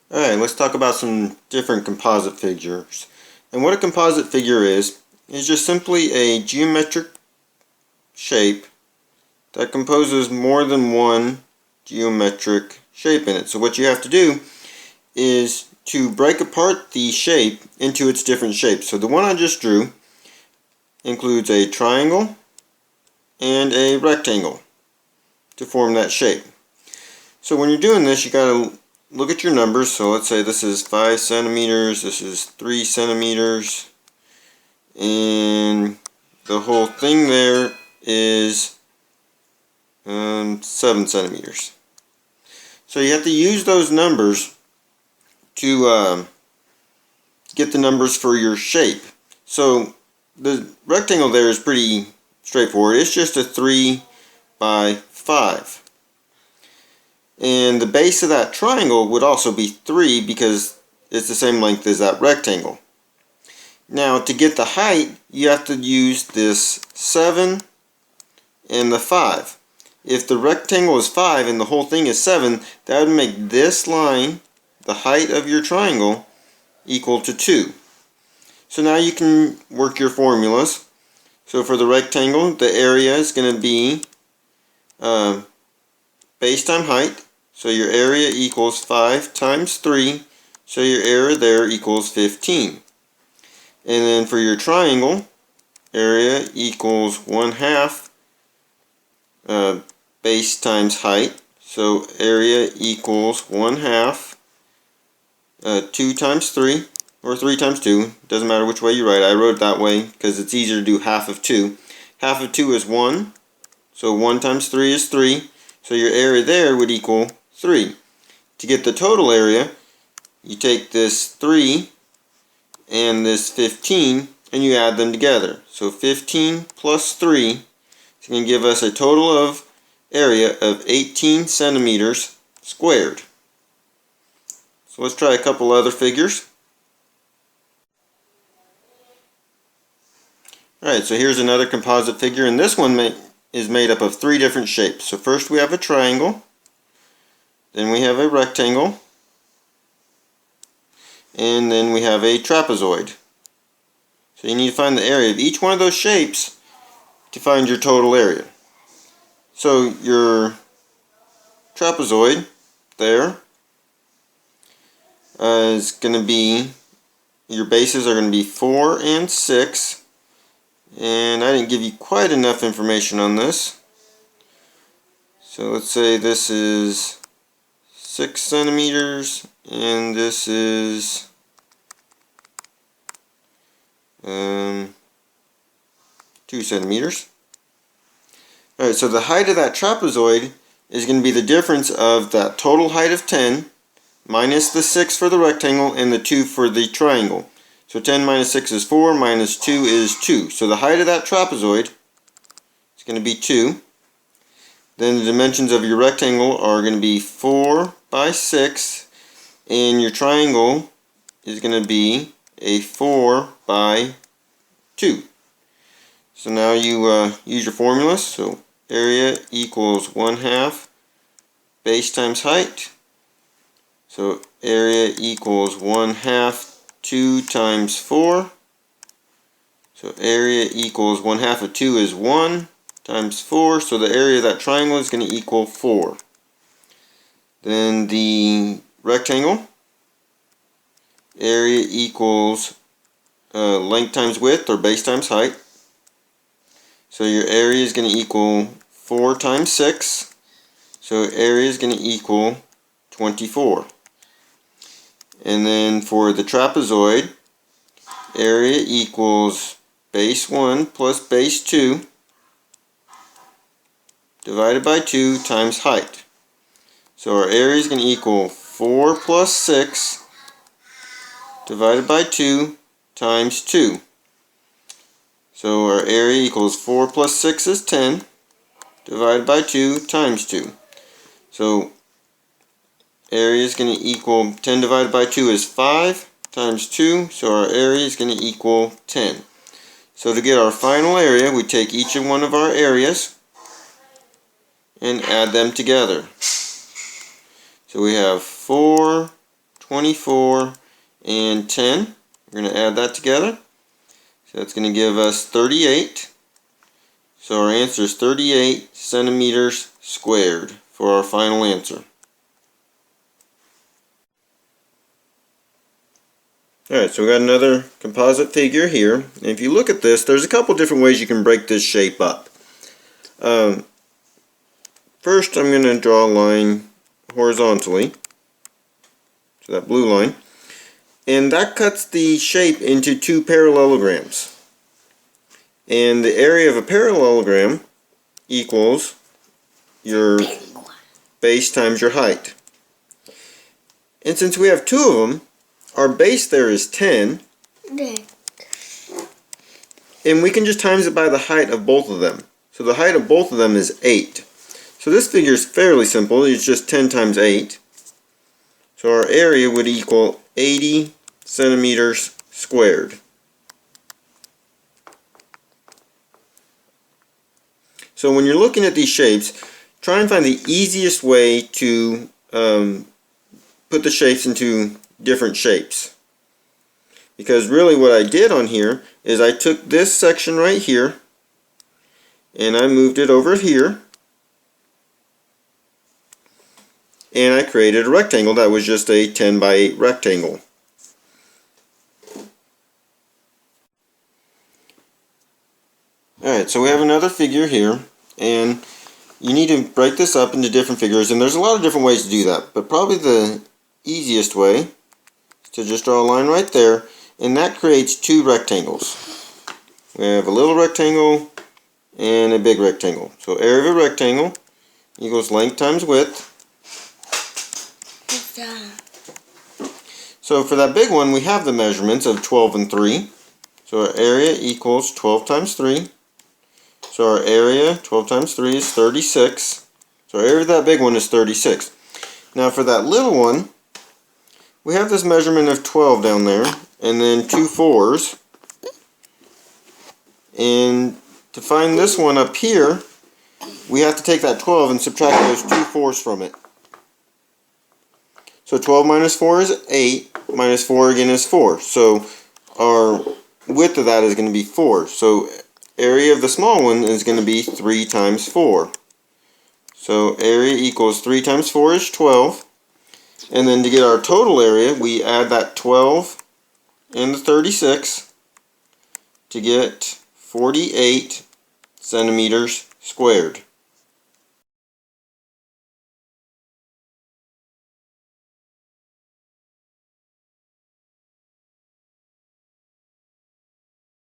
Alright, let's talk about some different composite figures. And what a composite figure is just simply a geometric shape that composes more than one geometric shape in it. So what you have to do is to break apart the shape into its different shapes. So the one I just drew includes a triangle and a rectangle to form that shape. So when you're doing this, you gotta look at your numbers. So let's say this is 5 centimeters, this is 3 centimeters, and the whole thing there is 7 centimeters. So you have to use those numbers to get the numbers for your shape. So the rectangle there is pretty straightforward. It's just a 3 by 5. And the base of that triangle would also be 3 because it's the same length as that rectangle. Now to get the height, you have to use this 7 and the 5. If the rectangle is 5 and the whole thing is 7, that would make this line, the height of your triangle, equal to 2. So now you can work your formulas. So for the rectangle, the area is going to be base times height. So your area equals 5 times 3. So your area there equals 15. And then for your triangle, area equals 1/2 base times height. So area equals 1/2 2 times 3, or 3 times 2. Doesn't matter which way you write. I wrote it that way because it's easier to do half of 2. Half of 2 is 1. So 1 times 3 is 3. So your area there would equal 3. To get the total area, you take this 3 and this 15 and you add them together. So 15 plus 3 is going to give us a total of area of 18 centimeters squared. So let's try a couple other figures. Alright, so here's another composite figure, and this one is made up of 3 different shapes. So first we have a triangle, then we have a rectangle, and then we have a trapezoid. So you need to find the area of each one of those shapes to find your total area. So your trapezoid there is going to be, your bases are going to be 4 and 6. And I didn't give you quite enough information on this. So let's say this is 6 centimeters and this is 2 centimeters. Alright, so the height of that trapezoid is going to be the difference of that total height of 10 minus the 6 for the rectangle and the 2 for the triangle. So 10 minus 6 is 4, minus 2 is 2. So the height of that trapezoid is going to be 2. Then the dimensions of your rectangle are going to be 4 by 6. And your triangle is going to be a 4 by 2. So now you use your formulas. So area equals 1/2 base times height. So area equals 1/2 2 times 4. So area equals 1/2 of 2 is 1 times 4. So the area of that triangle is going to equal 4. Then the rectangle, area equals length times width, or base times height. So your area is going to equal 4 times 6. So area is going to equal 24. And then for the trapezoid, area equals base 1 plus base 2 divided by 2 times height. So our area is going to equal 4 plus 6 divided by 2 times 2. So our area equals 4 plus 6 is 10 divided by 2 times 2. So area is going to equal 10 divided by 2 is 5 times 2. So our area is going to equal 10. So to get our final area, we take each of one of our areas and add them together. So we have 4, 24, and 10. We're going to add that together. So that's going to give us 38. So our answer is 38 centimeters squared for our final answer. Alright, so we got another composite figure here. And if you look at this, there's a couple different ways you can break this shape up. First, I'm going to draw a line horizontally, so that blue line, and that cuts the shape into two parallelograms. And the area of a parallelogram equals your base times your height. And since we have two of them, our base there is 10, and we can just times it by the height of both of them. So the height of both of them is 8. So this figure is fairly simple. It's just 10 times 8. So our area would equal 80 centimeters squared. So when you're looking at these shapes, try and find the easiest way to put the shapes into different shapes. Because really what I did on here is I took this section right here and I moved it over here. And I created a rectangle that was just a 10 by 8 rectangle. Alright, so we have another figure here, and you need to break this up into different figures, and there's a lot of different ways to do that, but probably the easiest way is to just draw a line right there, and that creates two rectangles. We have a little rectangle and a big rectangle. So area of a rectangle equals length times width. So for that big one, we have the measurements of 12 and 3. So our area equals 12 times 3. So our area, 12 times 3 is 36. So our area of that big one is 36. Now for that little one, we have this measurement of 12 down there, and then 2 4s. And to find this one up here, we have to take that 12 and subtract those 2 4s from it. So 12 minus 4 is 8, minus 4 again is 4. So our width of that is going to be 4. So area of the small one is going to be 3 times 4. So area equals 3 times 4 is 12. And then to get our total area, we add that 12 and the 36 to get 48 centimeters squared.